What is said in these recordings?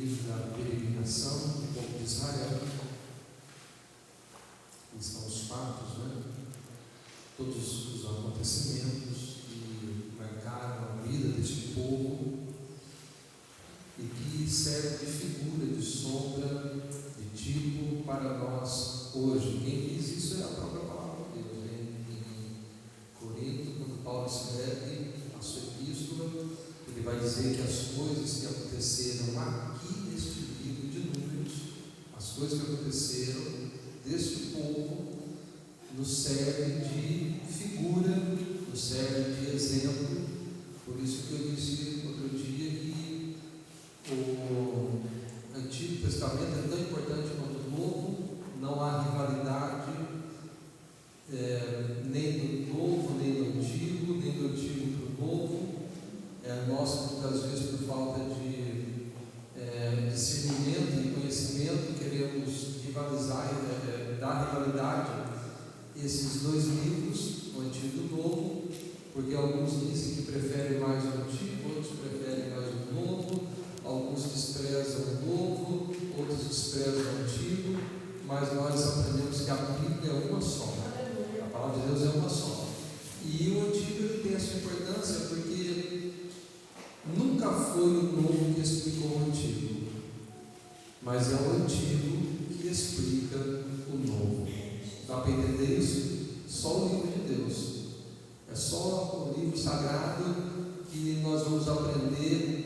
livro da peregrinação do povo de Israel. Aqui estão os fatos, todos os acontecimentos que marcaram a vida deste povo e que serve de figura, de sombra, de tipo para nós hoje. Quem diz isso é a própria palavra de Deus. Em Corinto, quando Paulo escreve a sua epístola, ele vai dizer que as coisas que aconteceram aqui neste livro de Números, as coisas que aconteceram deste povo, nos servem de figura, nos servem de exemplo. Por isso que eu disse outro dia que o Antigo Testamento é tão importante quanto o Novo. Não há rivalidade nem do Novo, nem do Antigo, nem do Antigo para o Novo. Nós, muitas vezes, por falta de discernimento e conhecimento, queremos rivalizar, dar rivalidade esses dois livros, o Antigo e o Novo, porque alguns dizem que preferem mais o Antigo, outros preferem mais o Novo, alguns desprezam o Novo, outros desprezam o Antigo, mas nós aprendemos que a Bíblia é uma só, a palavra de Deus é uma só. E o Antigo ele tem a sua importância porque nunca foi o Novo que explicou o Antigo, mas é o Antigo que explica o Novo. Dá para entender isso? Só o livro de Deus, é só o livro sagrado que nós vamos aprender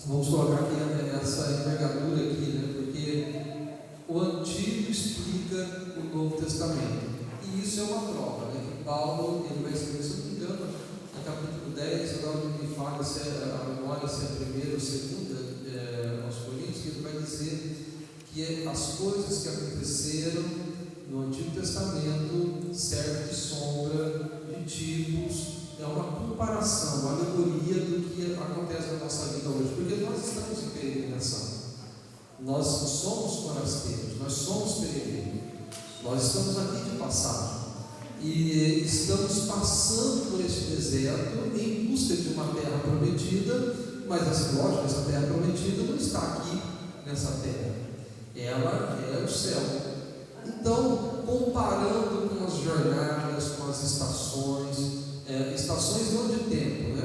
vamos colocar aqui essa envergadura aqui, porque o Antigo explica o Novo Testamento, e isso é uma prova, que Paulo ele vai escrever, se não me engano, no capítulo 10, agora me fala se a memória se é a primeira ou segunda aos Coríntios, ele vai dizer que as coisas que aconteceram no Antigo Testamento servem de sombra, de tipos, é uma comparação, uma alegoria do que acontece na nossa vida hoje, porque nós estamos em peregrinação, nós somos forasteiros, nós somos peregrinos, nós estamos aqui de passagem e estamos passando por este deserto em busca de uma terra prometida, mas assim, lógico, essa terra prometida não está aqui nessa terra, ela é o céu. Então, comparando com as jornadas, com as estações, estações não de tempo,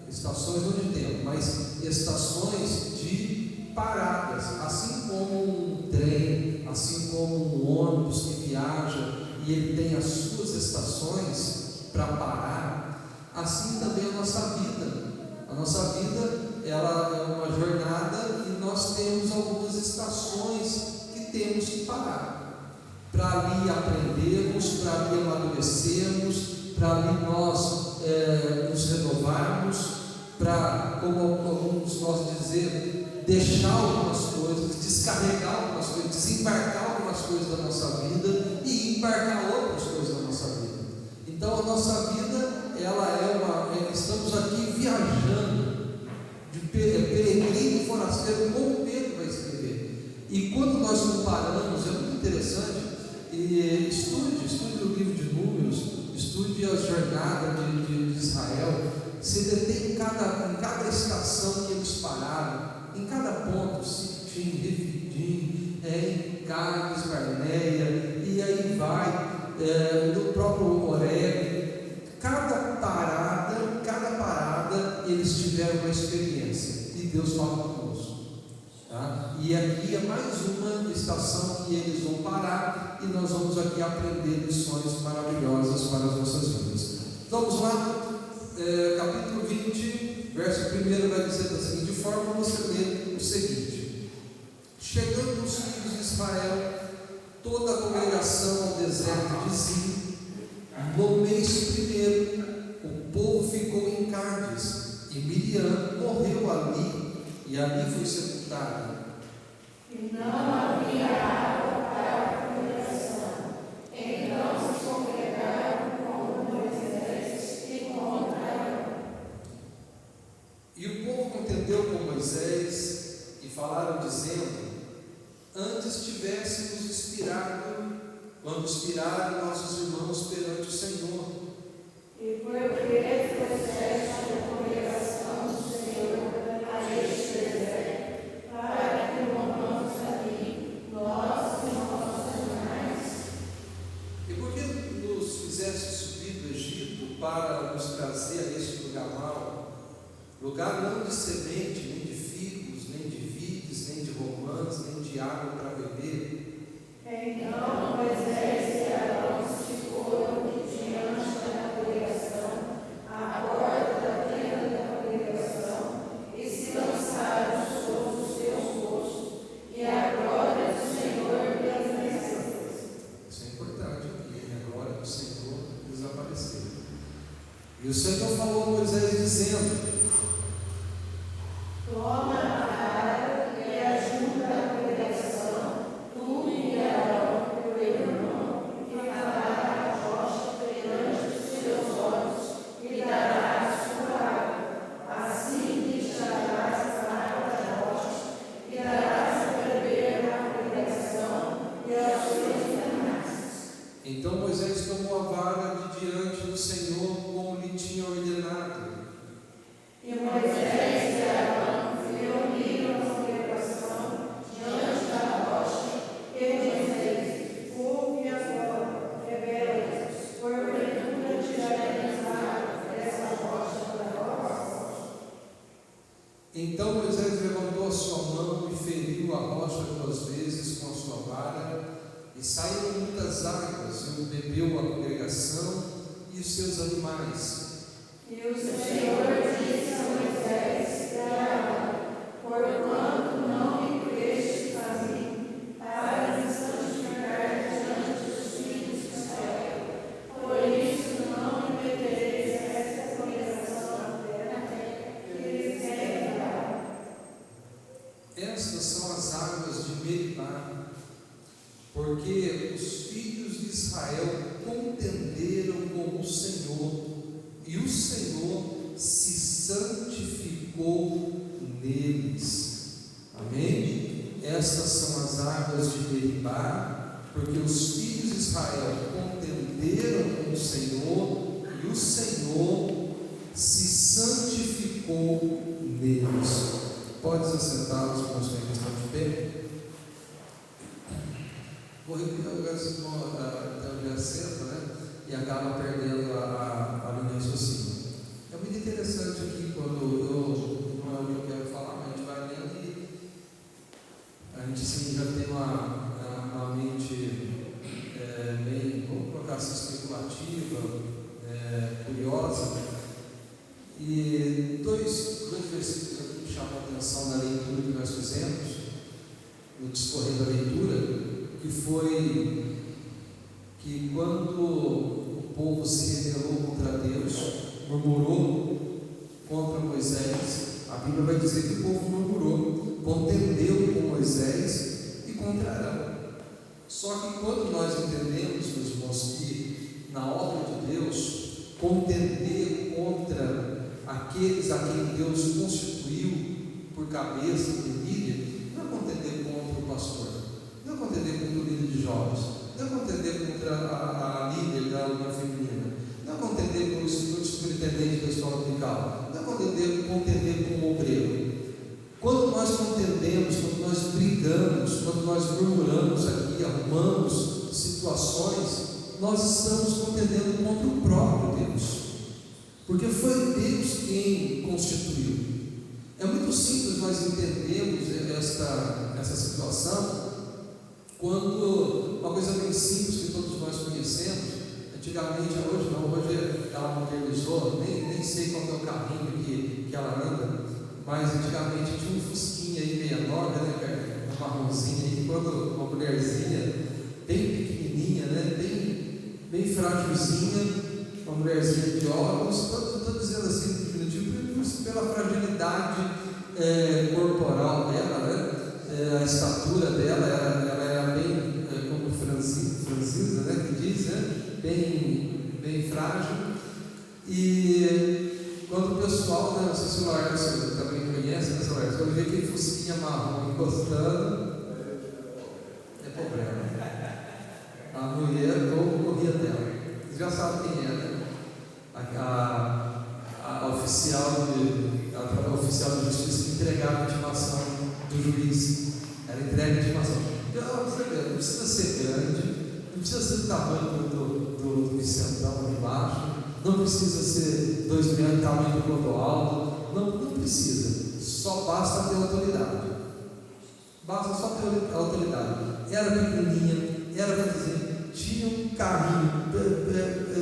estações não de tempo, mas estações de paradas, assim como um trem, assim como um ônibus que viaja e ele tem as suas estações para parar, assim também a nossa vida. A nossa vida ela é uma jornada e nós temos algumas estações que temos que parar, para ali aprendermos, para ali amadurecermos, para ali nós nos renovarmos, para, como alguns nós dizer, deixar algumas coisas, descarregar algumas coisas, desembarcar algumas coisas da nossa vida e embarcar outras coisas da nossa vida. Então a nossa vida, estamos aqui viajando, de peregrino e forasteiro, como Pedro vai escrever. E quando nós comparamos, é muito interessante, estude o livro de Números, estude a jornada de Israel, se detém em cada estação que eles pararam, em cada ponto, Sitim, Refidim, em Cádiz, Barneia, e aí vai, no próprio Horebe, cada parada, eles tiveram uma experiência, e Deus fala conosco. Tá? E aqui é mais uma estação que eles vão parar, e nós vamos aqui aprender lições maravilhosas para as nossas vidas. Vamos lá, capítulo 20, verso 1 vai dizer da seguinte forma, você lê o seguinte: chegando os filhos de Israel, toda a congregação ao deserto de Zim, no mês primeiro, o povo ficou em Cádiz, e Miriam morreu ali, e ali foi sepultada. E não havia água para a congregação. Então se congregaram contra Moisés e contra Arão. E o povo contendeu com Moisés e falaram, dizendo: antes tivéssemos expirado, quando expiraram nossos irmãos perante o Senhor. E porque trouxeste a congregação do Senhor grande semente, nem de figos, nem de vides, nem de romãs, nem de água para beber. Então Moisés e Arão se foram diante da congregação, à porta da tenda da congregação, e se lançaram sobre os seus rostos, e a glória do Senhor desapareceu. Isso é importante aqui, a glória do Senhor desapareceu. E o Senhor falou a Moisés dizendo: Toma a vara e ajunta a congregação, tu e Arão, teu irmão, e fará a rocha perante os seus olhos, e dará a sua água. Assim deixarás a água da rocha, e darás a beber à congregação e aos seus animais. Então Moisés tomou a vara de diante do Senhor, como lhe tinha ordenado. E Moisés e Arão reuniram a congregação diante da rocha, e Moisés: ouve agora, rebeldes, porventura tiraremos água dessa rocha da rocha. Então Moisés levantou a sua mão e feriu a rocha 2 vezes com a sua vara, e saíram muitas águas, e o bebeu a congregação e os seus animais. E o Senhor disse a Moisés e a Arão: porquanto não me crestes a mim, para me santificar diante dos filhos de Israel, por isso não me metereis esta congregação na terra que lhes é dada. Estas são as águas de Meribá, porque os filhos de Israel contenderam com o Senhor, e o Senhor se santificou neles. Amém? Estas são as águas de Meribá, porque os filhos de Israel contenderam com o Senhor, e o Senhor se santificou neles. Pode assentar, os irmãos que estão de pé. Vou repetir agora o assento, né? E acaba perdendo a linha de raciocínio. É muito interessante aqui quando não é o que eu quero falar, mas a gente vai lendo e a gente sim, já tem uma mente bem, vamos colocar assim, especulativa, curiosa. E dois versículos aqui que chamam a atenção na leitura que nós fizemos, no discorrer da leitura, que foi que quando o povo se rebelou contra Deus, murmurou contra Moisés, a Bíblia vai dizer que o povo murmurou, contendeu com Moisés e contra Arão. Só que quando nós entendemos, meus irmãos, que na obra de Deus, contender contra aqueles a quem Deus constituiu por cabeça de líder, não é contender contra o pastor, não é contender contra o líder de jovens, não é contender contra a líder da União Feminina, não é contender com o superintendente da escola dominical, não é contender com o obreiro. Quando nós contendemos, quando nós brigamos, quando nós murmuramos aqui, arrumamos situações, nós estamos contendendo contra o próprio Deus, porque foi Deus quem constituiu. É muito simples nós entendermos essa situação quando uma coisa bem simples que todos nós conhecemos. Antigamente, hoje não, hoje ela modernizou, nem sei qual é o carrinho que ela anda, mas antigamente tinha um fusquinha aí 69, né, uma marronzinha aí, quando uma mulherzinha bem pequenininha, né, bem frágilzinha, uma mulherzinha de óculos, estou dizendo assim, pela fragilidade corporal dela, né, a estatura dela, ela era bem, como franzisa, né, que diz, né, bem frágil. E quando o pessoal, né, não sei se o Laércio também conhece, né, Laércio, quando vê aquele fusquinha marrom encostando, é problema. A mulher corria dela. Vocês já sabem quem é, né? A oficial de justiça que entregava a intimação do juiz. Ela entrega a intimação. Não precisa ser grande, não precisa ser do tamanho do Vicentão ali embaixo, não precisa ser 2 metros de tamanho do Clodoaldo, Não precisa, só basta ter autoridade. Basta só ter autoridade. Era pequenininha, era vizinha, tinha um carrinho,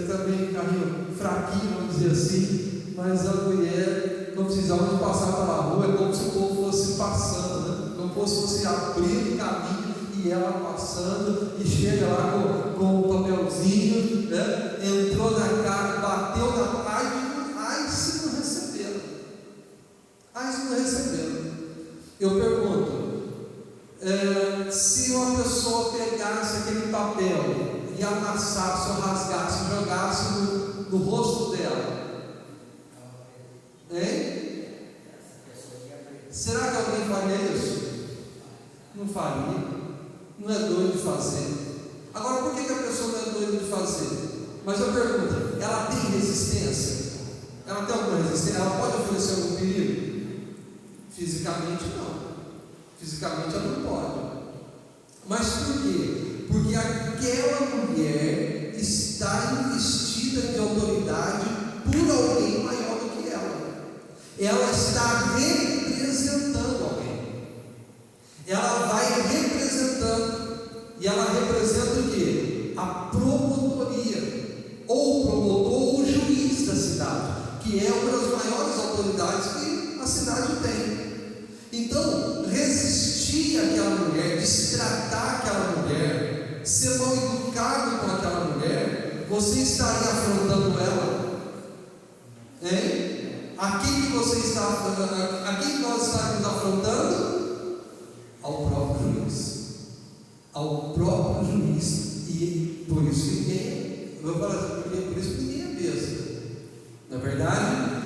também um carrinho fraquinho, vamos dizer assim, mas a mulher não precisava de passar pela rua, é como se o povo fosse passando, né? Como se fosse abrindo o caminho e ela passando, e chega lá com um papelzinho, né? Entrou na casa, bateu na página. Ai, se não receberam. Ai, se não receberam. Eu pergunto, se uma pessoa pegasse aquele papel e amassasse, ou rasgasse, jogasse no rosto dela, hein? Será que alguém faria isso? Não faria. Não é doido de fazer. Agora, por que a pessoa não é doida de fazer? Mas eu pergunto, ela tem resistência? Ela tem alguma resistência? Ela pode oferecer algum perigo? Fisicamente não. Fisicamente ela não pode. Mas por quê? Porque aquela mulher está investida de autoridade por alguém maior do que ela. Ela está representando alguém. Ela vai representando. E ela representa o quê? A promotoria, ou o promotor, ou o juiz da cidade, que é uma das maiores autoridades que a cidade tem. Então, resistir àquela mulher, destratar aquela mulher, ser mal educado com aquela mulher, você estaria afrontando ela? Hein? A quem nós estaremos afrontando? Ao próprio juiz. Ao próprio juiz. E por isso que ninguém, eu vou falar assim, por isso que ninguém é besta. Não é verdade?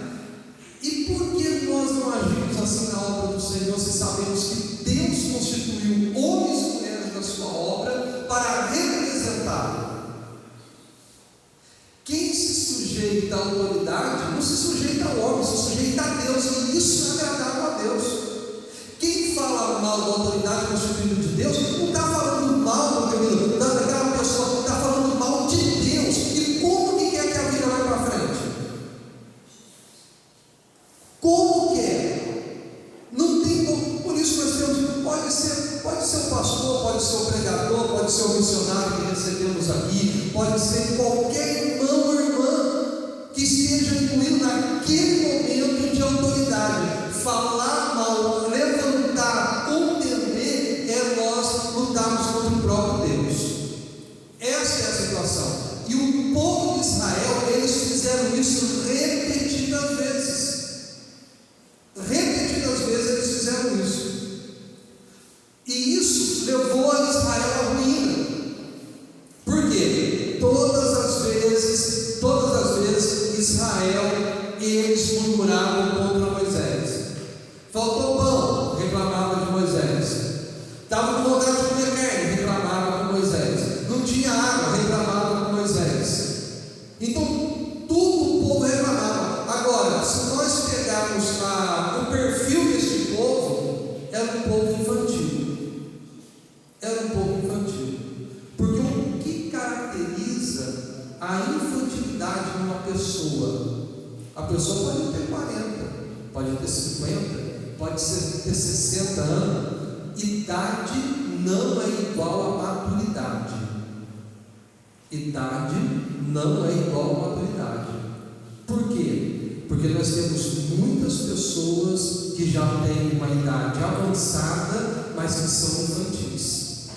E por que nós não agimos assim na obra do Senhor, se sabemos que Deus constituiu homens e mulheres na sua obra para representá-lo? Quem se sujeita à autoridade não se sujeita ao homem, se sujeita a Deus, e isso é agradável a Deus. Quem fala mal da autoridade constituída de Deus, não está falando mal daquela pessoa, está falando mal de Deus. E como que quer que a vida vai para frente? Como quer? Não tem como. Por isso nós temos, pode ser o pastor, pode ser o pregador, pode ser o missionário que recebemos aqui, pode ser qualquer irmão ou irmã que esteja incluído naquele momento de autoridade. Falar mal, levantar, contender, é nós lutarmos contra o próprio Deus. Essa é a situação. E o povo de Israel, eles fizeram isso repetidas vezes. Repetidas vezes eles fizeram isso. E isso levou a Israel à ruína. Por quê? Todas as vezes Israel, eles murmuravam contra Moisés. Faltou pão, reclamava de Moisés. Estava com vontade de comer carne, reclamava com Moisés. Não tinha água, reclamava com Moisés. Então, tudo o povo reclamava. Agora, se nós pegarmos o perfil deste povo, era um povo infantil. Era um povo infantil. Porque o que caracteriza a infantilidade de uma pessoa? A pessoa pode ter 40, pode ter 50, pode ter 60 anos. Idade não é igual a maturidade. Idade não é igual a maturidade. Por quê? Porque nós temos muitas pessoas que já têm uma idade avançada, mas que são infantis.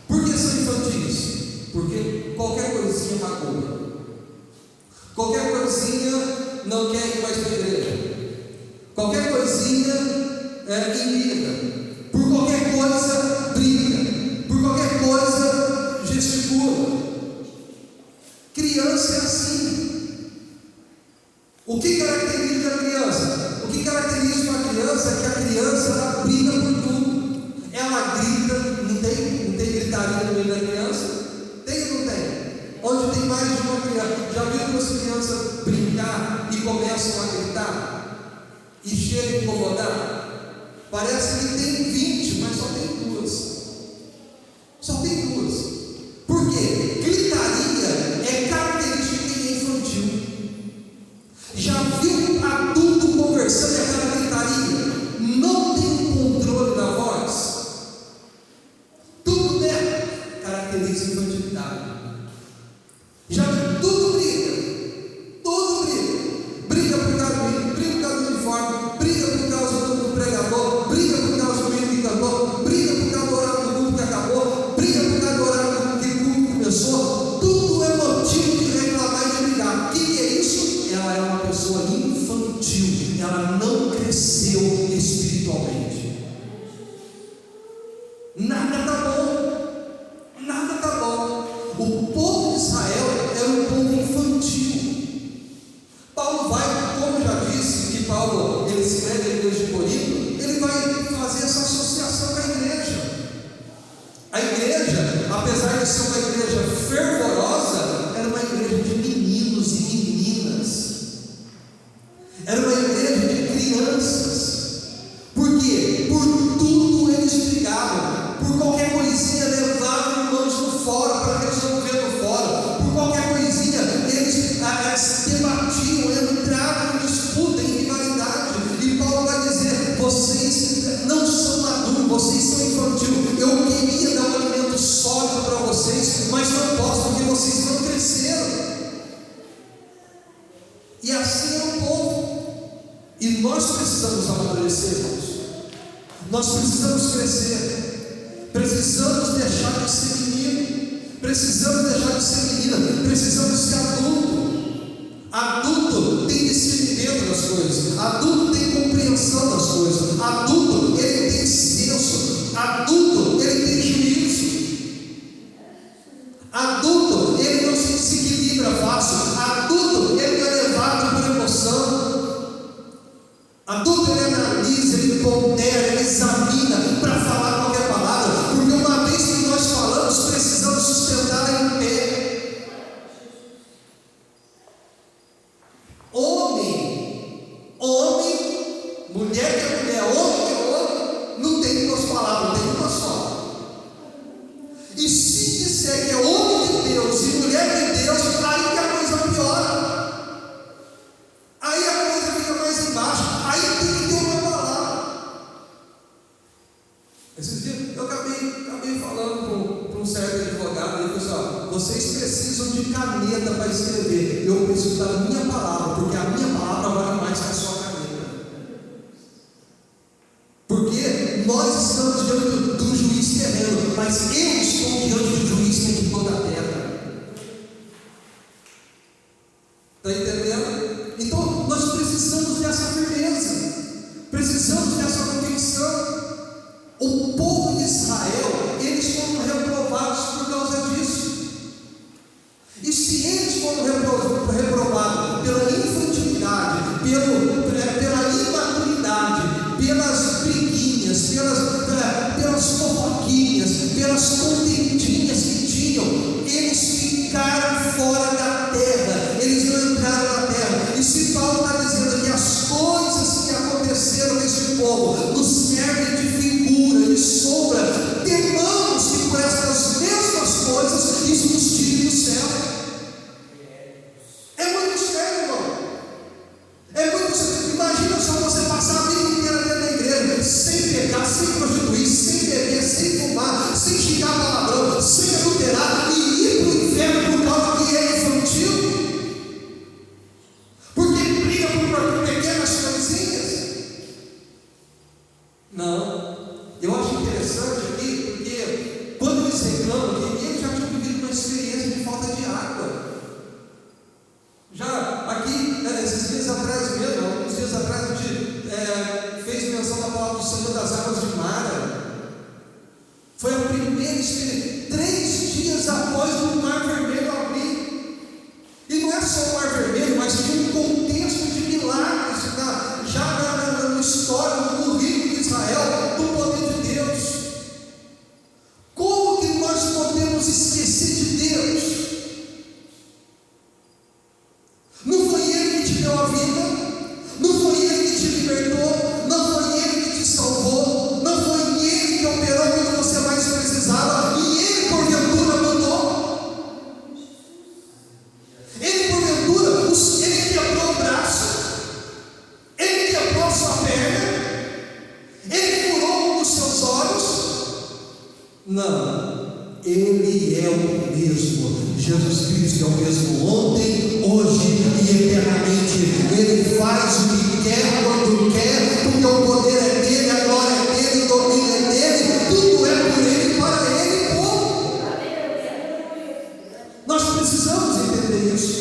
Por que são infantis? Porque qualquer coisinha magoa. Qualquer coisinha não quer ir mais para a igreja. Qualquer coisinha irrita. Por qualquer coisa briga. Por qualquer coisa gesticula. Criança é assim. O que caracteriza a criança? O que caracteriza uma criança é que a criança ela briga por tudo. Ela grita, não tem gritaria no meio da criança? Tem ou não tem? Onde tem mais de uma criança. Já viu duas crianças brincar e começam a gritar? E chega a incomodar? Parece que tem 20, mas só tem duas. Só tem duas. Por quê? Gritaria é característica de quem é infantil. Já viu adulto conversando e aquela apesar de ser uma igreja fervorosa, era uma igreja de meninos e meninas. Era uma igreja de crianças. Por quê? Por tudo eles brigavam. Por qualquer coisinha levavam irmãos no fora para resolver no fora. Por qualquer coisinha eles se debatiam, entravam em disputa, em rivalidade. E Paulo vai dizer: vocês não são maduros, vocês são infantil. Eu queria dar um alimento sólido para vocês, mas não posso porque vocês não cresceram. E assim é o povo. E nós precisamos amadurecer, irmãos. Nós precisamos crescer. Precisamos deixar de ser menino. Precisamos deixar de ser menina. Precisamos ser adulto. Adulto tem discernimento das coisas. Adulto tem compreensão das coisas. Adulto, ele tem senso. Adulto, ele tem juízo. Adulto, ele não se desequilibra fácil. Adulto, ele não é levado por emoção. Adulto, ele analisa, ele pondera, ele examina para falar qualquer palavra, porque uma vez que nós falamos, precisamos sustentá-la em pé. Homem, mulher que é mulher, homem que é homem, não tem duas palavras, tem uma só. E se disser que é homem de Deus e mulher de Deus, aí que a coisa piora. Aí a coisa fica mais embaixo. Aí tem que ter uma palavra. Esses dias eu acabei falando para um certo advogado. Ele disse: ó, vocês precisam de caneta para escrever. Eu preciso da minha palavra, porque a minha palavra vale mais que a sua caneta. Porque nós estamos diante do juiz terreno, mas eu estou diante do juiz que é de toda a terra. Está entendendo? Então nós precisamos dessa firmeza, precisamos dessa convicção. O povo de Israel, eles foram reprovados por causa disso. E se eles foram reprovados pela infantilidade, pela imaturidade, pelas briguinhas, pelas fofoquinhas, pelas contentinhas que tinham, eles ficaram fora da terra, eles não entraram na terra. E se Paulo está dizendo que as coisas que aconteceram nesse povo nos servem de figura, de sombra, temamos que por essas mesmas coisas isso nos tire do céu. É muito sério, irmão. É muito sério. Imagina só você passar a vida inteira dentro da igreja, sem pecar, sem prostituir, sem beber, sem fumar, sem xingar palavrão, sem adulterar, e ir para o inferno por causa que é infantil. Porque briga por pequenas coisinhas. Não. Eu acho interessante aqui, porque quando eles reclamam, que eles já tinham vivido uma experiência de falta de água. Já aqui, esses dias atrás mesmo, alguns dias atrás, a gente fez menção da palavra do Senhor das águas de Mara. Foi a primeira experiência, 3 dias após o Mar Vermelho abrir. E não é só o Mar Vermelho, mas tinha um contexto de milagres já no histórico, no currículo de Israel, do poder de Deus. Como que nós podemos esquecer de Deus? Não foi Ele que te deu a vida, não foi Ele que te libertou, não foi Ele que te salvou, não foi Ele que operou quando você mais precisava, e Ele porventura mandou. Ele porventura, Ele quebrou o braço, Ele quebrou a sua perna, Ele curou um dos seus olhos. Não. Ele é o mesmo. Jesus Cristo é o mesmo ontem, hoje e eternamente. Ele faz o que quer, quando quer, porque o poder é dele, a glória é dele, o domínio é dele, tudo é por ele, para ele, ponto. Nós precisamos entender isso.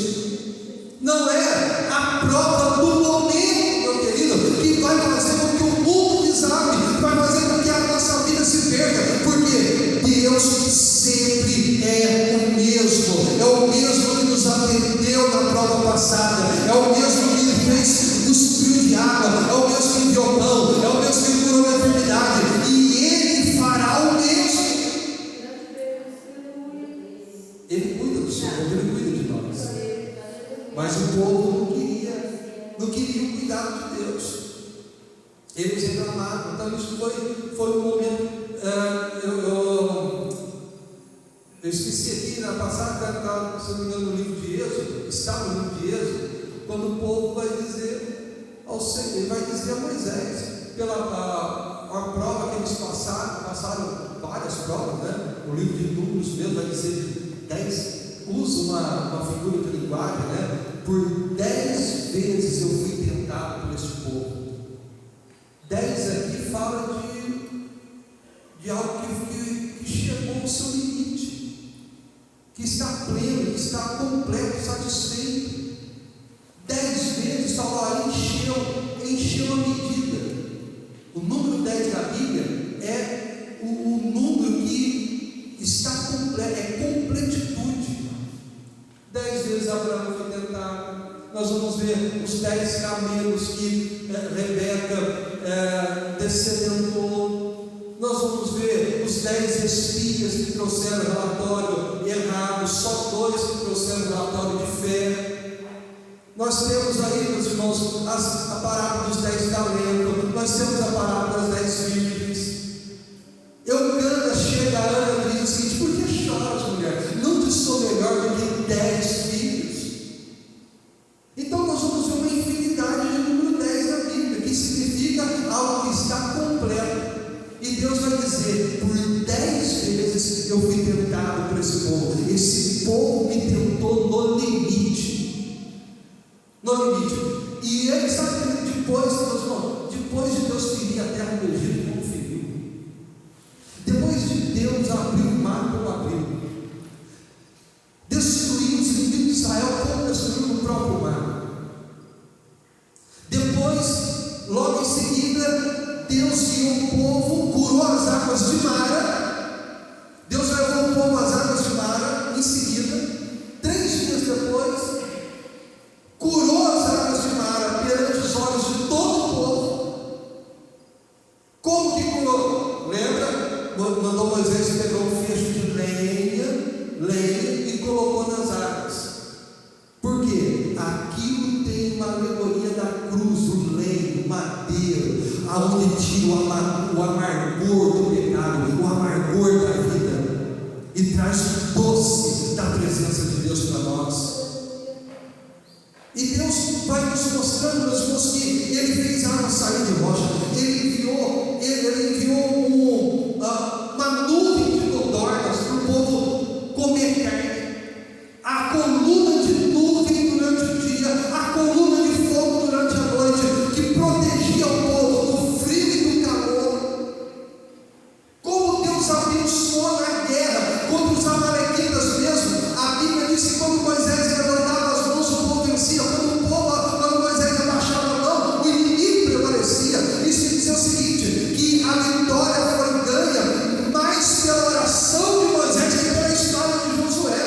Não é a prova do momento, meu querido, que vai fazer com que o mundo desabe, vai fazer com que a nossa vida se perca, porque Deus sempre é o mesmo que nos atendeu na prova passada, é o mesmo que fez nos frios de água, é o mesmo que enviou pão, é o mesmo que curou a enfermidade, e Ele fará o mesmo. intimidade de Deus. Eles reclamaram. Então isso foi um momento. Eu esqueci aqui na passada, se não me engano, no livro de Êxodo, está no livro de Êxodo, quando o povo vai dizer ao Senhor, ele vai dizer a Moisés, pela uma prova que eles passaram várias provas, né? O livro de Números mesmo vai dizer 10, usa uma figura de linguagem, né? Por 10 vezes eu fui tentado por este povo. 10 aqui fala de algo que chegou ao seu limite, que está pleno, que está completo, satisfeito. 10 vezes está lá, encheu a medida. O número 10 da Bíblia é o número que está completo, é completitude. 10 vezes Abraão foi tentado. Nós vamos ver os 10 camelos que Rebeca descedentou. Nós vamos ver os 10 espias que trouxeram relatório errado, só 2 que trouxeram relatório de fé. Nós temos aí, meus irmãos, a parábola dos 10 talentos, nós temos a parábola das 10 virgens. Eucana chega a Ana e diz o seguinte: por que choras, mulher? Não te sou melhor do que 10 filhos. Então nós vamos ver uma infinidade de número 10 na Bíblia, que significa algo que está completo. E Deus vai dizer: por 10 vezes eu fui tentado por esse povo. Esse povo me tentou no limite. No limite. E ele sabe que depois de Deus ferir a terra do Egito como feriu, depois de Deus abrir o mar como abriu, destruiu os inimigos de Israel como destruiu no próprio mar. Depois, logo em seguida, Deus guiou o povo, curou as águas de Mara. Deus levou o povo às águas de Mara. Em seguida, 3 dias depois, curou as águas de Mara perante os olhos de todo o povo. Como que curou? Lembra? Mandou Moisés pegar um feixe de lenha e colocou nas águas. Por quê? Aquilo tem uma alegoria da cruz, o lenho, o madeiro, aonde tira o amargor do pecado, o amargor da vida, e traz o doce da presença de Deus para nós. E Deus vai nos mostrando, meus irmãos, que Ele fez a água sair de rocha. Ele enviou uma nuvem de codornas para o povo comer carne. A coluna de nuvem durante o dia, a coluna de fogo durante a noite, que protegia o povo do frio e do calor. Como Deus abençoou na guerra contra os amalequitas mesmo. A Bíblia diz que quando Moisés levantava as mãos, o povo vencia. Quando Moisés abaixava a mão, o inimigo prevalecia. Isso quer dizer o seguinte: que a vitória foi ganha mais pela oração de Moisés que pela história de Josué.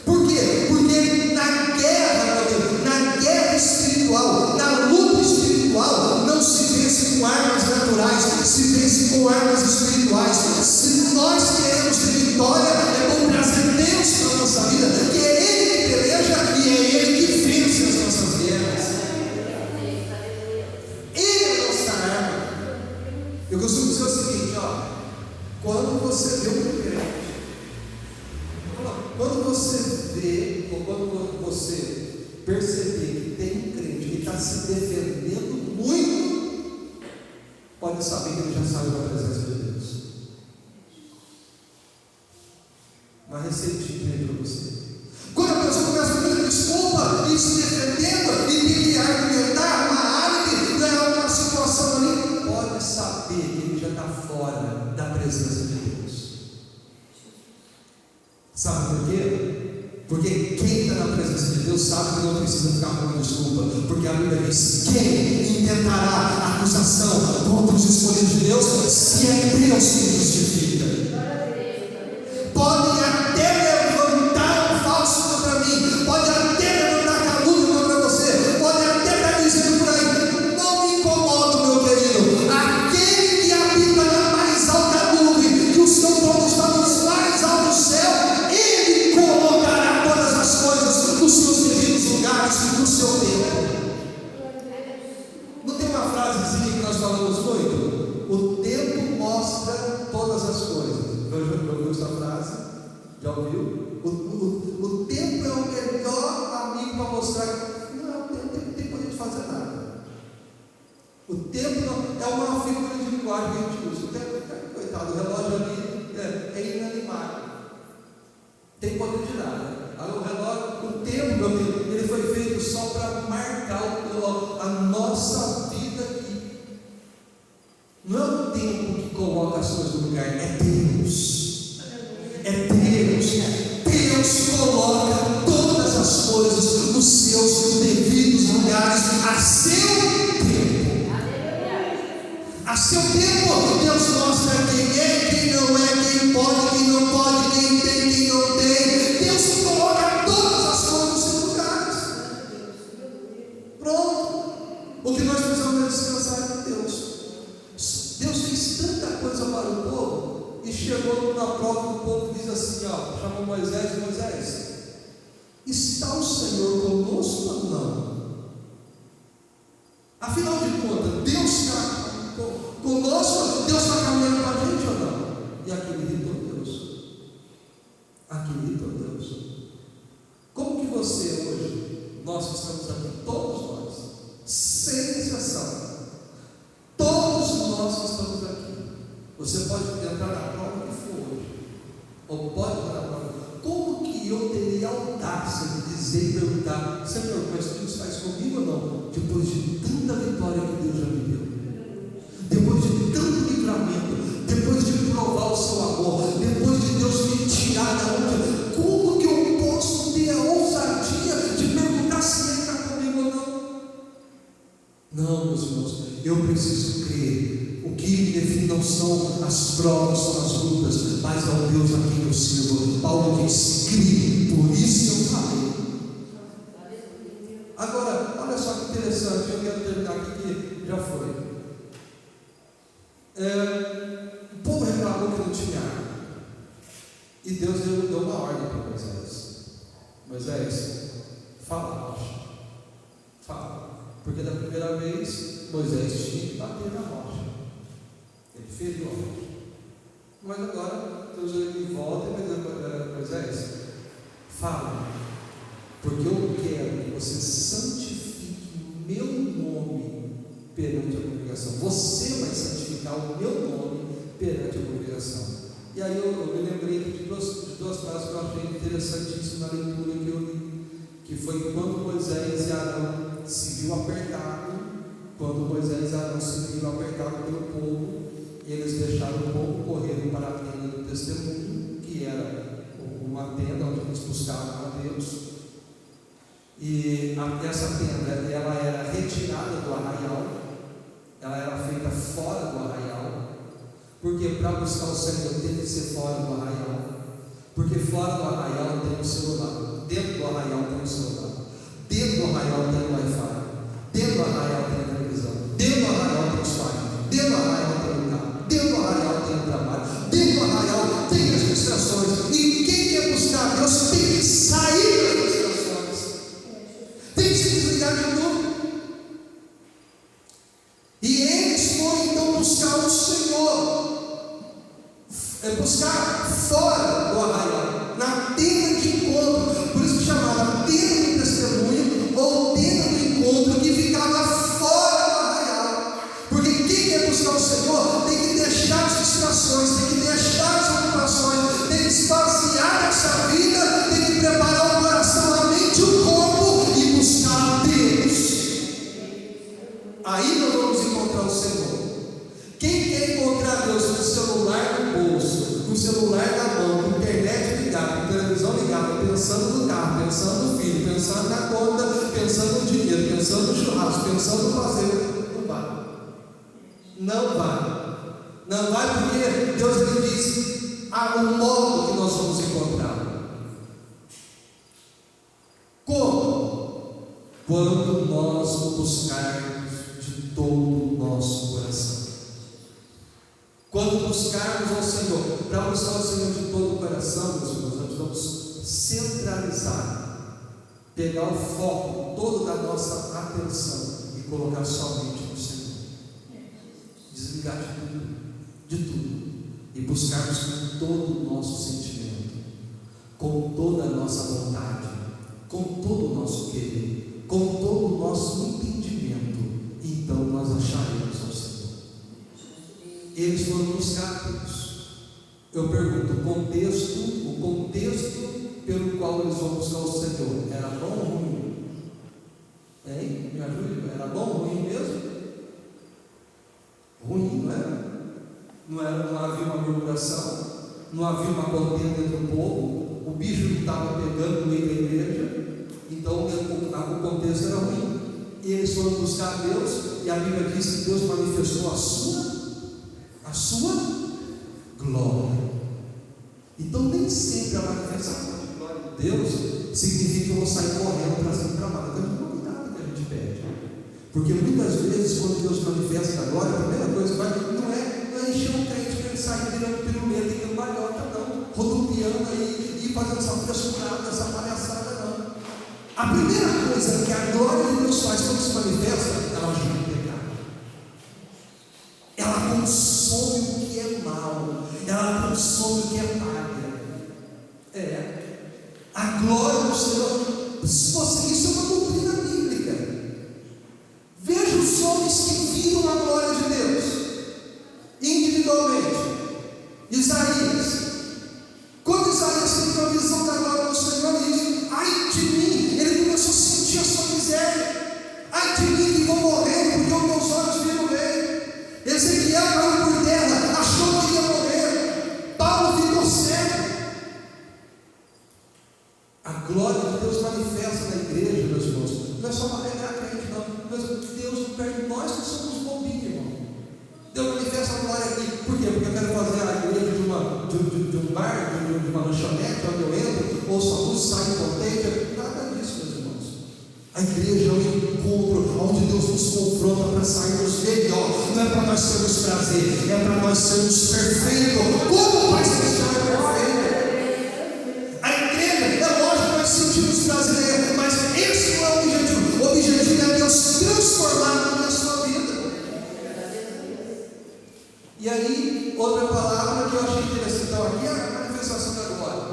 Por quê? Porque na guerra espiritual, na luta espiritual, não se vence com armas naturais, se vence com armas espirituais. Se nós queremos ter vitória, é bom trazer Deus para a nossa vida, que é Ele que peleja e é Ele que vence as nossas guerras. Ele é a nossa arma. Eu costumo dizer o seguinte: quando você vê um crente, quando você perceber que tem um crente que está se defendendo muito, pode saber que ele já saiu da presença de Deus. Uma receitinha aí para você. Quando a pessoa começa a pedir desculpa e se defendendo e tem que argumentar uma álibi, ganhar uma situação ali, pode saber que ele já está fora da presença de Deus. Sabe por quê? Porque quem está na presença de Deus sabe que não precisa ficar com desculpa, porque a Bíblia diz: quem intentará acusação contra os escolhidos de Deus, se é Deus que justifica? Podem até levantar um falso contra mim, pode até levantar calúnia contra você, pode até estar dizendo por aí: não me incomodo, meu querido. Aquele que habita na mais alta nuvem, que o seu trono está nos mais altos céus, Ele colocará todas as coisas nos seus devidos lugares, no seu tempo. linguagem que a gente usa. Coitado, o relógio ali é inanimável. Tem poder de nada. O relógio, o tempo, meu amigo, ele foi feito só para marcar a nossa vida aqui. Não é o tempo que coloca as coisas no lugar, é Deus. É Deus. Deus coloca todas as coisas nos seus devidos lugares, a seu tempo. A seu tempo, Deus mostra quem é, quem não é, quem pode, quem não pode, quem tem, quem não tem. Deus coloca todas as coisas nos seus lugares. Pronto. O que nós precisamos é descansar em Deus. Deus fez tanta coisa para o povo e chegou numa prova que o povo diz assim, chamou Moisés, está o Senhor conosco ou não? Afinal de contas, Deus está conosco, Deus está caminhando com a gente ou não? E aquilo irritou Deus. Aquilo irritou Deus. Como que você hoje, nós que estamos aqui, todos nós, sem exceção, todos nós que estamos aqui, você pode entrar na prova que for hoje, ou pode entrar na prova. Como que eu teria audácia de dizer e perguntar, Senhor, mas tu estás comigo ou não? Depois de tanta vitória que Deus já me deu, depois de tanto livramento, depois de provar o seu amor, depois de Deus me tirar da onde, como que eu posso ter a ousadia de perguntar se Ele está comigo ou não? Não, meus irmãos, eu preciso crer. O que me define não são as provas, são as lutas, mas é o Deus a quem eu sirvo. Paulo disse, crie, por isso eu falei. Agora, olha só que interessante, eu quero terminar aqui que já foi. O povo reclamou que não tinha água, e Deus deu uma ordem para Moisés. Moisés, fala, fala, porque da primeira vez Moisés tinha que bater na rocha, ele feriu a rocha, mas agora Deus ele volta e vai dizer para Moisés, fala, porque eu quero que você santifique o meu nome perante a congregação. Você vai santificar o meu nome perante a congregação. E aí eu me lembrei de duas frases que eu achei interessantíssimas na leitura que eu li, que foi quando Moisés e Arão se viu apertado, pelo povo, eles deixaram o povo correr para a tenda do testemunho, que era uma tenda onde eles buscavam a Deus. E essa tenda ela era retirada do arraial, ela era feita fora do arraial, porque para buscar o Senhor tem que ser fora do arraial, porque fora do arraial tem o celular, dentro do arraial tem o celular, dentro do arraial tem o Wi-Fi, dentro do arraial tem a televisão, dentro do arraial tem os pais, dentro do arraial tem o carro, dentro do arraial tem o trabalho, dentro do arraial tem as distrações, e quem quer buscar Deus tem que sair das distrações, tem que se desligar de tudo. E eles foram então buscar o Senhor, buscar fora do arraial, na tenda de encontro, por isso que chamaram tenda do testemunho ou tenda do encontro, que ficava fora do arraial, porque quem quer buscar o Senhor tem que deixar as distrações, tem que deixar as ocupações, tem que esvaziar essa vida, tem que preparar o coração, a mente e o corpo e buscar a Deus. Aí nós vamos encontrar o Senhor. Quem quer encontrar Deus com o celular no bolso, com o celular na mão, com a internet ligada, com a televisão ligada, pensando no carro, pensando no filho, pensando na conta, pensando no dinheiro, pensando no churrasco, pensando no fazer, não vai. Não vai. Não vai porque Deus ele diz o modo que nós vamos encontrar. Como? Quando nós o buscarmos de todo o nosso coração. Quando buscarmos ao Senhor, para buscar o Senhor de todo o coração, meus irmãos, nós vamos centralizar, pegar o foco todo da nossa atenção e colocar somente no Senhor. Desligar de tudo, e buscarmos com todo o nosso sentimento, com toda a nossa vontade, com todo o nosso querer, com todo o nosso entendimento, então nós acharemos ao Senhor. eles foram buscar Deus. Eu pergunto, o contexto pelo qual eles vão buscar o Senhor, era bom ou ruim? Hein? Me ajude, era bom ou ruim mesmo? Ruim, não era? Não havia uma murmuração, não havia uma contenda entre o povo, o bicho não estava pegando no meio da igreja, então o contexto era ruim. E eles foram buscar Deus, e a Bíblia diz que Deus manifestou a sua glória. Então nem sempre a manifestação de glória de Deus significa que eu vou sair correndo para cima e para baixo. Então não cuidado que a gente pede, porque muitas vezes quando Deus manifesta a glória, a primeira coisa que vai não é encher o crente para ele sair virando piruleta e cambalhota, não, rodopiando aí e fazendo essa frescurada, essa palhaçada, não. A primeira coisa que a glória de Deus faz quando se manifesta, ela ajuda o pecado, ela consome o que é mal, ela consome o que é palha. A glória do Senhor, isso é uma doutrina bíblica. Veja os homens que viram a glória de Deus individualmente. Isaías, quando Isaías teve uma visão da glória do Senhor, ele diz: ai de mim, ele começou a sentir a sua miséria. Ai de mim que vou morrer, porque os meus olhos viram o rei. Ezequiel caiu por terra, achou que ia morrer. Paulo ficou cego. A glória de Deus manifesta na igreja, meus irmãos. Não é só para pegar a crente, não. Deus não perde nós que somos bobinhos, irmão. Deus manifesta a glória aqui. Por quê? Porque eu quero fazer a igreja de um bar, de uma lanchonete, onde eu entro, ouço a luz, saio contente. Nada disso, meus irmãos. A igreja é um encontro onde Deus nos confronta para sairmos melhor. Não é para nós termos prazer, é para nós sermos perfeitos. Como o Pai Celestial é perfeito? Sentimos prazer, mas esse não é o objetivo. O objetivo é Deus transformar na sua vida. E aí, outra palavra que eu achei interessante, então, aqui é a manifestação da glória.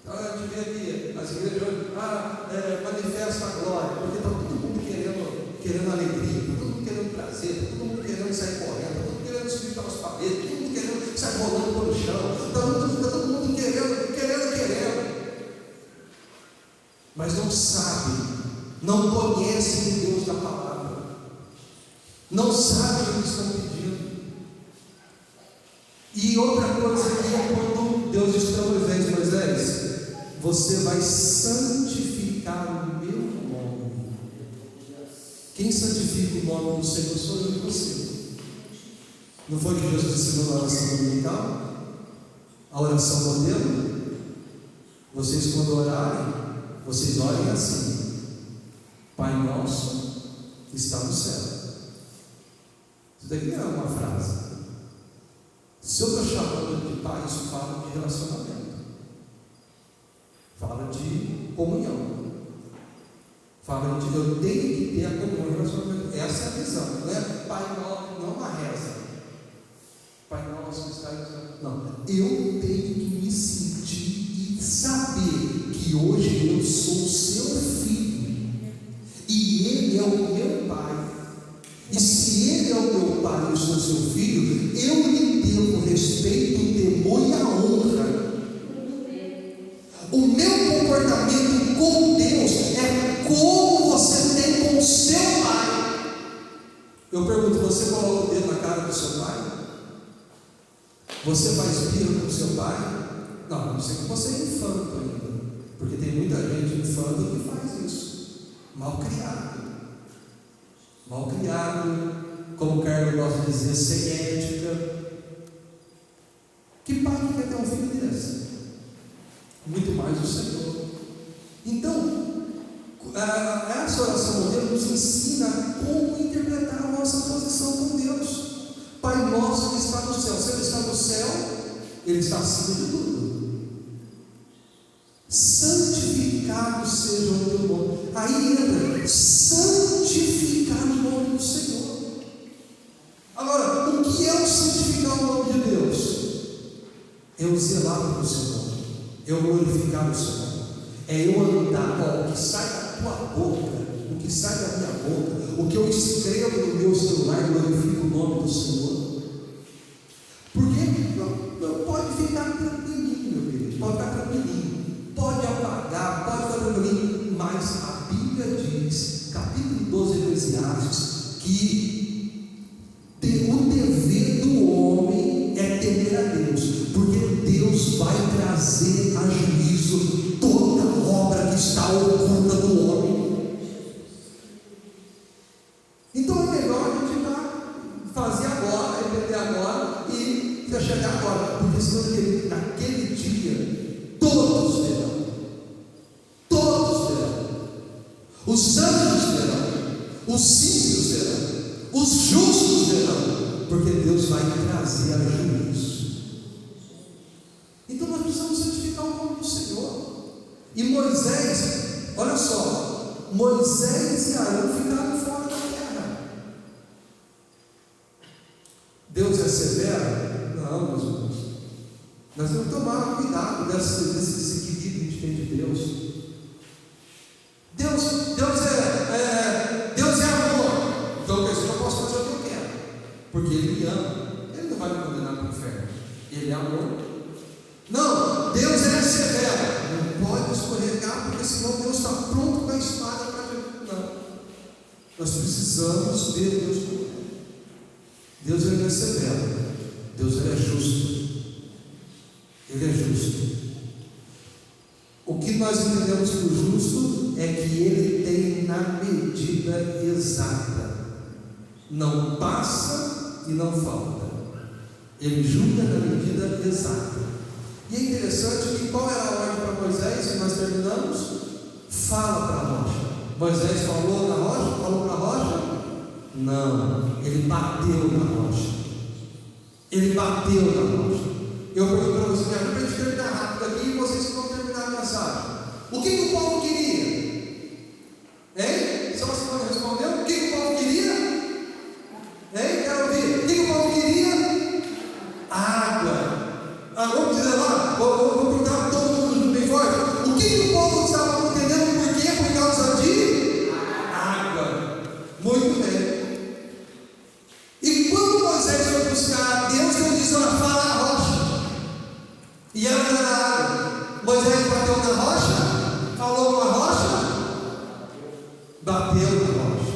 Então a gente vê aqui, as igrejas hoje, manifesta a glória, porque está todo mundo querendo alegria, está todo mundo querendo prazer, está todo mundo querendo sair correndo, está todo mundo querendo subir pelas paredes, todo mundo querendo sair rolando pelo chão, está todo mundo querendo. Mas não sabe, não conhece o Deus da palavra, não sabe o que eles estão pedindo. E outra coisa aqui é quando Deus diz para Moisés: você vai santificar o meu nome. Quem santifica o nome do Senhor sou eu e você. Não foi que Jesus ensinou na oração dominical? A oração modelo? Vocês quando orarem, vocês olhem assim: Pai nosso que está no céu. Isso daqui não é uma frase. Se eu estou chamando de Pai, isso fala de relacionamento, fala de comunhão, fala de eu tenho que ter a comunhão e relacionamento. Essa é a visão, não é Pai nosso, não uma reza. Pai nosso que está no céu. Não, eu tenho que me sentir e saber que hoje eu sou seu filho e ele é o meu pai, e se ele é o meu pai e eu sou seu filho, eu lhe devo respeito, o temor e a honra. O meu comportamento com Deus é como você tem com o seu pai. Eu pergunto: você coloca o dedo na cara do seu pai? Você faz birra com o seu pai? Não, não sei que você é infanto ainda, porque tem muita gente infanta que faz isso. Mal criado, como o Carlos gosta de dizer, sem ética. Que pai que quer ter um filho desse? Muito mais o Senhor. Então, essa oração modelo nos ensina como interpretar a nossa posição com Deus. Pai nosso que está no céu. Se Ele está no céu, Ele está acima de tudo. Santificado seja o teu nome. Aí entra santificar o nome do Senhor. Agora, o que é o santificar o nome de Deus? É eu zelar pelo seu nome, eu glorificar o seu nome, é eu andar, o que sai da tua boca, o que sai da minha boca, o que eu escrevo no meu celular, glorifica o nome do Senhor. porque senão naquele dia todos verão. Todos verão. Os anjos verão. Os ímpios verão. Os justos verão. Porque Deus vai trazer a juízo. Então nós precisamos santificar o nome do Senhor. E Moisés, olha só, Moisés e Arão ficaram fora da terra. Deus é severo? Não, meus irmãos. Nós temos que tomar cuidado desse equilíbrio que a gente tem de Deus. Deus é amor. Então quer dizer, eu posso fazer o que eu quero, porque Ele me ama. Ele não vai me condenar para o inferno. Ele é amor. Não, Deus é severo. Não pode escorregar, porque senão Deus está pronto com a espada para te... Não. Nós precisamos ver Deus como é. Deus ele é severo. Deus ele é justo. Ele é justo. O que nós entendemos por justo é que Ele tem na medida exata. Não passa e não falta. Ele julga na medida exata. E é interessante que qual era a ordem para Moisés, que nós terminamos? Fala para a rocha. Moisés falou na rocha? Falou para a rocha? Não, ele bateu na rocha. Ele bateu na rocha. Eu pergunto para vocês, para a gente terminar rápido aqui, e vocês vão terminar a mensagem. O que o povo queria? Hein? Só você pode responder? O que o povo queria? Hein? Quero ouvir. O que o povo queria? Água. Vamos dizer lá, vou perguntar para todo mundo bem forte. O que o povo estava entendendo? Por quê? Por causa de água. Muito bem. E quando Moisés foi buscar a Deus, Deus disse: olha, fala a rocha. E ela não era água. Moisés bateu na rocha, falou com a rocha, bateu na rocha.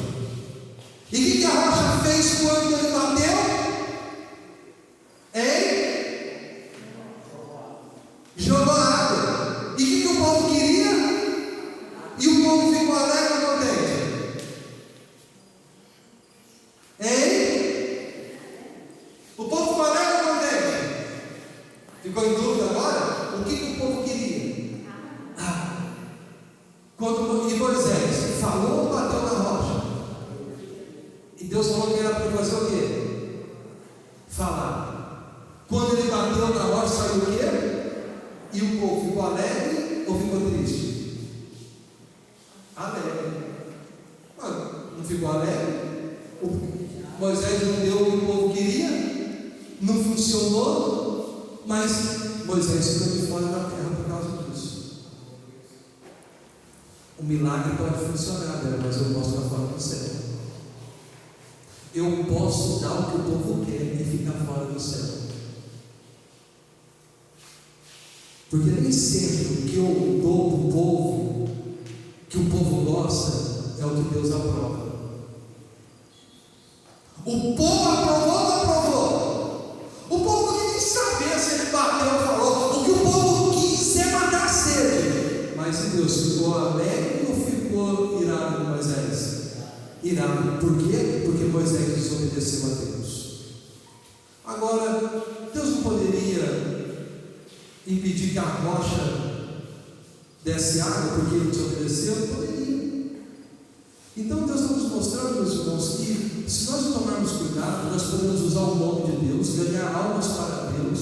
E o que a rocha fez quando ele bateu? Jogou água. E o que o povo queria? E o povo ficou alegre ou contente? O povo ficou alegre ou contente? Ficou em dúvida agora? O que o povo queria? E Moisés falou ou bateu na rocha? E Deus falou que era para fazer o quê? Falar. Quando ele bateu na rocha, saiu o quê? E o povo ficou alegre ou ficou triste? Alegre. Não ficou alegre? Moisés não deu o que o povo queria? Não funcionou? Mas Moisés ficou de fora da terra por causa disso. O milagre pode funcionar, mas eu posso estar fora do céu. Eu posso dar o que o povo quer e ficar fora do céu. Porque nem sempre o que eu dou para o povo, que o povo gosta, é o que Deus aprova. O povo aprovou ou não aprovou? O povo não quer nem saber se ele bateu ou falou. O que o povo quis é matar a sede. Mas e Deus ficou alegre ou ficou irado com Moisés? Irado. Por quê? Porque Moisés desobedeceu a Deus. Agora, Deus não poderia impedir que a rocha desse água porque ele desobedeceu? Não poderia. Então Deus está nos mostrando, meus irmãos, que se nós não tomarmos cuidado, nós podemos usar o nome de Deus, ganhar almas para Deus,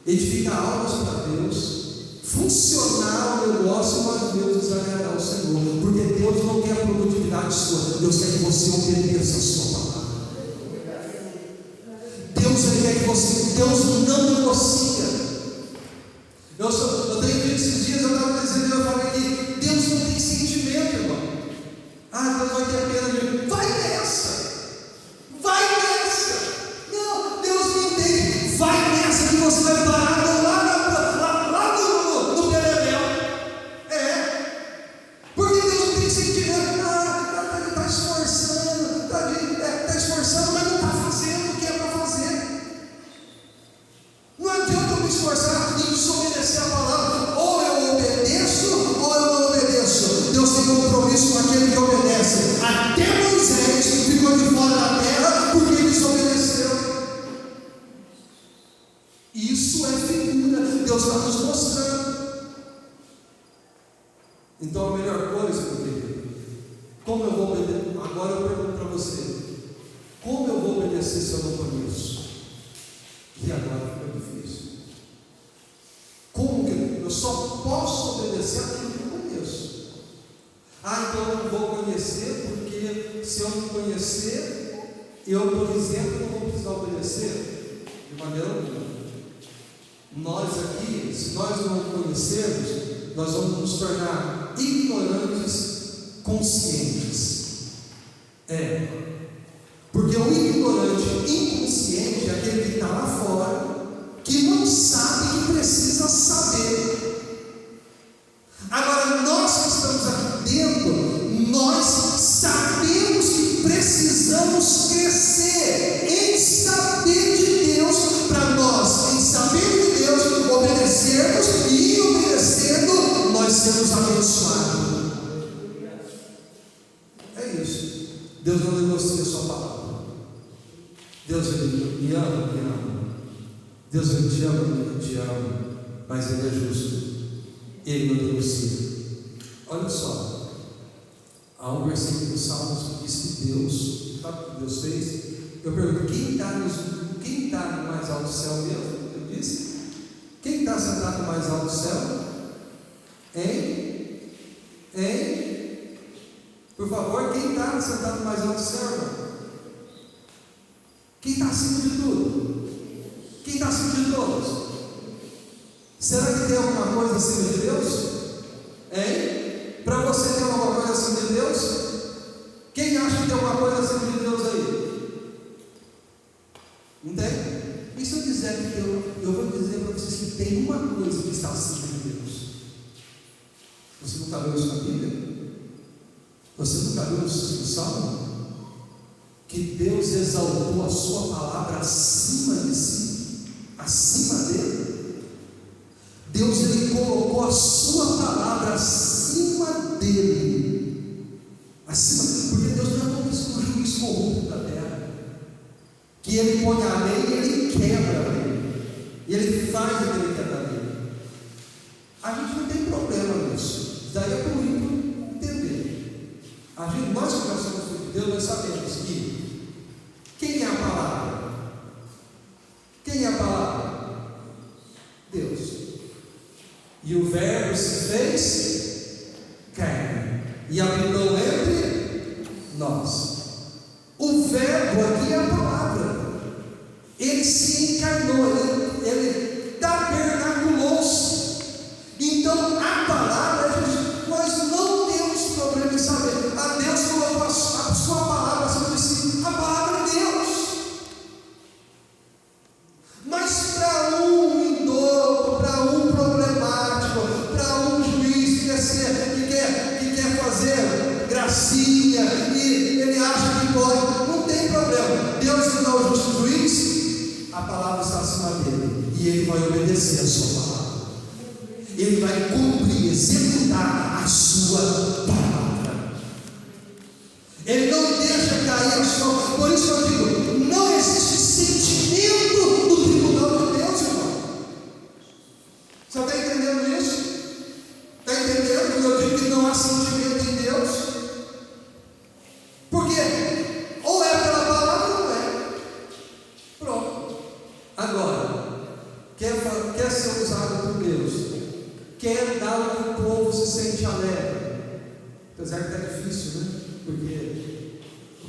edificar almas para Deus, funcionar o negócio, mas Deus desagradar o Senhor, porque Deus não quer a produtividade sua, Deus quer que você obedeça a sua palavra. Deus quer que você, Deus não negocia. Eu tenho dito esses dias, eu estava dizendo, eu falei que Deus não tem sentimento, irmão. Deus vai ter pena de mim. Vai nessa! Vai nessa! Não, Deus não entende. Vai nessa que você vai parar lá no Beleléu. Porque Deus não tem sentimento. Ele está esforçando, está esforçando, mas não está fazendo o que é para fazer. Não adianta eu me esforçar em desobedecer a palavra. Ou eu obedeço, ou eu não obedeço. Deus tem compromisso com aquele que obedece. Até Moisés ficou de fora da terra porque ele desobedeceu. Isso é figura. Deus está nos mostrando. Então a melhor coisa, meu querido, como eu vou obedecer? Agora eu pergunto para você: como eu vou obedecer se eu não conheço? E agora fica difícil. Como que eu só posso obedecer aquilo que eu conheço? Então eu não vou conhecer, porque se eu não conhecer, eu, por exemplo, não vou precisar obedecer? De maneira alguma. Nós aqui, se nós não conhecermos, nós vamos nos tornar ignorantes conscientes. Porque o ignorante inconsciente é aquele que está lá fora, que não sabe que precisa saber. Agora, nós que estamos aqui dentro, nós sabemos que precisamos crescer em saber de Deus, para nós, em saber de Deus, obedecermos, e obedecendo, nós sermos abençoados. É isso. Deus não negocia a sua palavra. Deus, ele me ama, me ama. Deus, ele te ama, te ama. Mas ele é justo. Ele não negocia. Olha só. Há um versículo do Salmos que diz que Deus, sabe o que Deus fez? Eu pergunto: quem está no mais alto céu mesmo? Eu disse: quem está sentado no mais alto céu? Hein? Por favor, quem está sentado no mais alto céu, irmão? Quem está acima de tudo? Quem está acima de todos? Será que tem alguma coisa acima de Deus? Hein? Para você tem alguma coisa acima de Deus? Quem acha que tem alguma coisa acima de Deus aí? Não tem? E se eu dizer que eu vou dizer para vocês que tem uma coisa que está acima de Deus? Você nunca leu isso na Bíblia? Você nunca leu isso no Salmo? Que Deus exaltou a sua palavra acima de si, acima dele. Deus, ele colocou a sua palavra acima dele, porque Deus não é como um juiz corrupto da terra, que ele põe a lei e ele quebra a lei, e ele faz o que ele quer da lei. A gente não tem problema nisso. Isso daí é para o ímpio entender. Nós que nós somos filhos de Deus, nós sabemos que quem é a palavra? Quem é a palavra? Deus. E o Verbo se fez carne e habitou entre nós. O Verbo aqui é a palavra. Ele se encarnou, ele tabernaculou-se. Então a palavra, nós não temos problema em saber. A Deus colocou a sua palavra acima de si. A palavra é Deus. Mas para um idoso, para um problemático, para um juiz que quer fazer gracinha e ele acha que pode, não tem problema. Deus não é o justo juiz, a palavra está acima dele e ele vai obedecer a sua palavra. Ele vai cumprir, executar a sua palavra. Ele não deixa cair a sua. Por isso eu digo: não existe sentimento no tribunal de Deus, irmão. Você está entendendo isso? Está entendendo quando eu digo que não há sentimento em Deus? Por quê? Ou é pela palavra ou não é. Pronto. Agora, quer ser usado por Deus, quer dar o que o povo se sente alegre, apesar que está difícil, né? Porque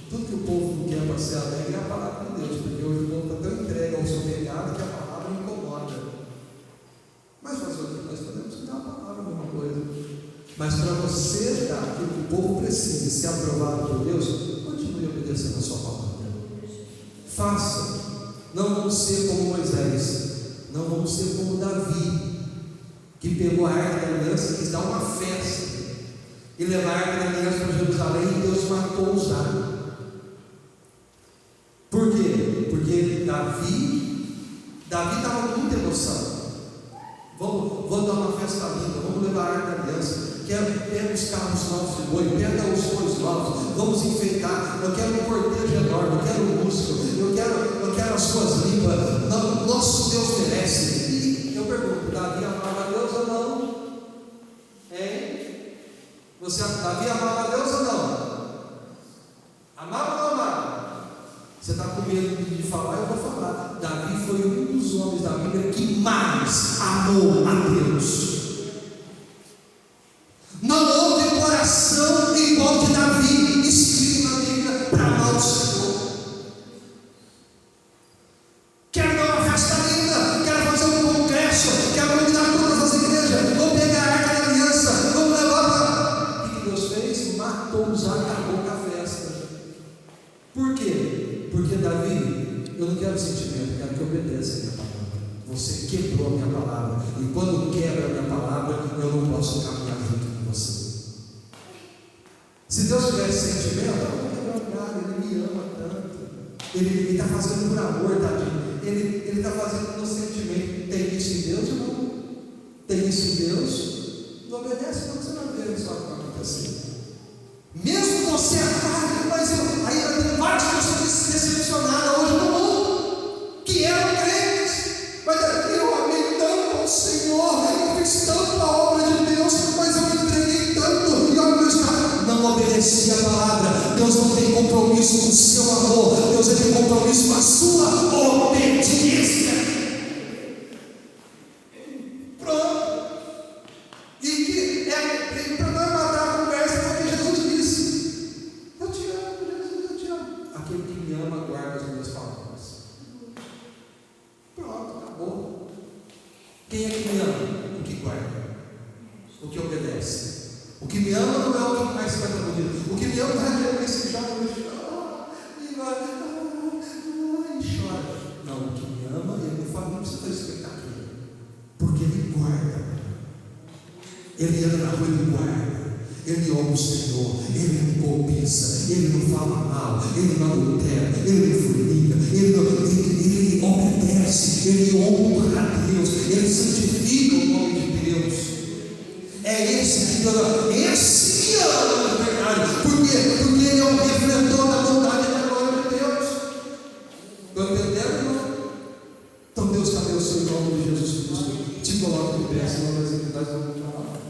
tudo que o povo não quer para ser alegre é a palavra de Deus, porque hoje o povo está tão entregue ao seu pecado que a palavra incomoda. Mas fazer o que nós podemos dar a palavra, a mesma coisa. Mas para você dar aquilo que o povo precisa e ser aprovado por Deus, continue obedecendo a sua palavra. Faça. Não vamos ser como Moisés, não vamos ser como Davi, que pegou a arca da aliança e quis dar uma festa e levar a arca da aliança para Jerusalém, e Deus matou os árabes. Por quê? Porque Davi estava com muita emoção. Vou dar uma festa linda, vamos levar a arca da aliança. Pega os carros novos de boi, pega os bois novos, vamos enfeitar. Eu quero um cortejo enorme, eu quero música, eu quero as suas línguas. Nosso Deus merece. Davi amava a Deus ou não? Amava ou não amava? Você está com medo de falar, eu vou falar. Davi foi um dos homens da Bíblia que mais amou a Deus. Não houve coração igual de Davi escrito na Bíblia para amar o Senhor. Quero dar uma festa linda, quero fazer um congresso, quero convidar todas as igrejas, vou pegar a Arca da Aliança, vamos levar para... O que Deus fez? Matou os ar, acabou com a festa. Por quê? Porque Davi, eu não quero sentimento, eu quero que obedeça a minha palavra. Você quebrou a minha palavra, e quando quebra a minha palavra, eu não posso caminhar junto com você. Se Deus tivesse sentimento, eu não quero nada, Ele me ama tanto. Ele está fazendo por amor, tadinho. Ele está fazendo no sentimento. Tem isso em Deus ou não? Tem isso em Deus? Não obedece, não, você vai ver só o que vai acontecer. Mesmo você, mas aí tem várias pessoas decepcionadas hoje no mundo, que eram crentes, mas eu amei tanto ao Senhor, eu fiz tanto a obra de Deus, mas eu me entreguei tanto, e olha o meu estado, não obedeci a palavra. Deus não tem compromisso com o seu amor, Deus tem compromisso com a sua obediência. Quem é que me ama? O que guarda, o que obedece. O que me ama não é o que mais canta bonito. O que me ama não é aquele que se joga no chão e chora. Não, o que me ama, ele não fala, não precisa ter expectativa, porque ele guarda. Ele anda na rua e guarda. Ele honra o Senhor, ele não cobiça, ele não fala mal, ele não adultera, ele não fornica, ele obedece, ele honra a Deus, ele santifica o nome de Deus. É esse que ama, esse que ama de verdade. Por quê? Porque ele é o refletor da bondade e da glória de Deus. Estão entendendo, irmão? Então Deus te abençoe em nome de Jesus Cristo. Te coloque de pé, senão nós vamos falar.